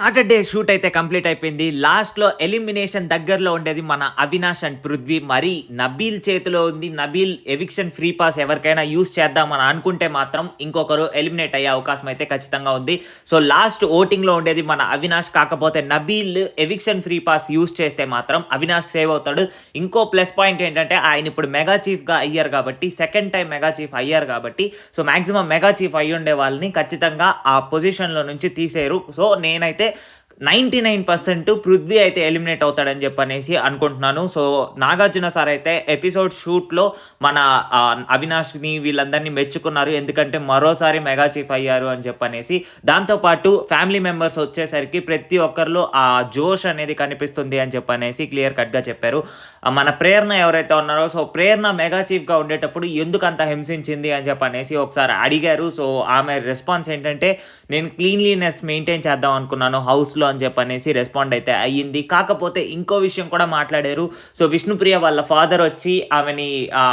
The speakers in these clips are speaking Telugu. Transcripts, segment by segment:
సాటర్డే షూట్ అయితే కంప్లీట్ అయిపోయింది. లాస్ట్‌లో ఎలిమినేషన్ దగ్గరలో ఉండేది మన అవినాష్ అండ్ పృథ్వీ. మరి నబీల్ చేతిలో ఉంది. నబీల్ ఎవిక్షన్ ఫ్రీ పాస్ ఎవరికైనా యూజ్ చేద్దామని అనుకుంటే మాత్రం ఇంకొకరు ఎలిమినేట్ అయ్యే అవకాశం అయితే ఖచ్చితంగా ఉంది. సో లాస్ట్ ఓటింగ్‌లో ఉండేది మన అవినాష్. కాకపోతే Nabeel eviction free pass use చేస్తే మాత్రం అవినాష్ సేవ్ అవుతాడు. ఇంకో ప్లస్ పాయింట్ ఏంటంటే ఆయన ఇప్పుడు మెగా చీఫ్‌గా అయ్యారు కాబట్టి, సెకండ్ టైం మెగా చీఫ్ అయ్యారు కాబట్టి, సో మాక్సిమం మెగా చీఫ్ అయ్యుండే వాళ్ళని ఖచ్చితంగా ఆ పొజిషన్‌లో నుంచి తీసేయరు. సో నేనైతే 99% పృథ్వీ అయితే ఎలిమినేట్ అవుతాడని చెప్పనేసి అనుకుంటున్నాను. సో నాగార్జున సార్ అయితే ఎపిసోడ్ షూట్‌లో మన అవినాష్‌ని వీళ్ళందరినీ మెచ్చుకున్నారు. ఎందుకంటే మరోసారి మెగా చీఫ్ అయ్యారు అని చెప్పనేసి. దాంతో పాటు ఫ్యామిలీ మెంబర్స్ వచ్చేసరికి ప్రతి ఒక్కరిలో ఆ జోష్ అనేది కనిపిస్తుంది అని చెప్పనేసి క్లియర్ కట్‌గా చెప్పారు. మన ప్రేరణ ఎవరైతే ఉన్నారో, సో ప్రేరణ మెగా చీఫ్‌గా ఉండేటప్పుడు ఎందుకు అంత హింసించింది అని చెప్పనేసి ఒకసారి అడిగారు. సో ఆమె రెస్పాన్స్ ఏంటంటే, నేను క్లీన్లీనెస్ మెయింటైన్ చేద్దాం అనుకున్నాను హౌస్‌లో అని చెప్పనేసి రెస్పాండ్ అయితే అయ్యింది. కాకపోతే ఇంకో విషయం కూడా మాట్లాడారు. సో విష్ణుప్రియ వాళ్ళ ఫాదర్ వచ్చి ఆమెని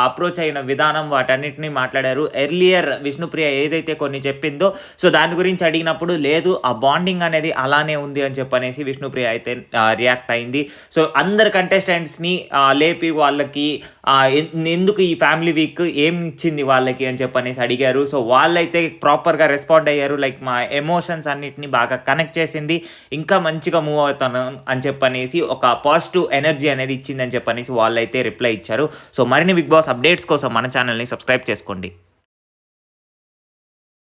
అప్రోచ్ అయిన విధానం వాటన్నిటిని మాట్లాడారు. ఎర్లియర్ విష్ణుప్రియ ఏదైతే కొన్ని చెప్పిందో, సో దాని గురించి అడిగినప్పుడు లేదు, ఆ బాండింగ్ అనేది అలానే ఉంది అని చెప్పనేసి విష్ణుప్రియ అయితే రియాక్ట్ అయింది. సో అందరు కంటెస్టెంట్స్‌ని లేపి వాళ్ళకి ఎందుకు ఈ ఫ్యామిలీ వీక్ ఏం ఇచ్చింది వాళ్ళకి అని చెప్పనేసి అడిగారు. సో వాళ్ళైతే ప్రాపర్‌గా రెస్పాండ్ అయ్యారు. లైక్ మా ఎమోషన్స్ అన్నిటిని బాగా కనెక్ట్ చేసింది. ఇంకా మంచిగా మూవ్ అవుతాను అని చెప్పనేసి ఒక పాజిటివ్ ఎనర్జీ అనేది ఇచ్చిందని చెప్పనేసి వాళ్ళైతే రిప్లై ఇచ్చారు. సో మరిన్ని బిగ్ బాస్ అప్డేట్స్ కోసం మన ఛానల్‌ని సబ్స్క్రైబ్ చేసుకోండి.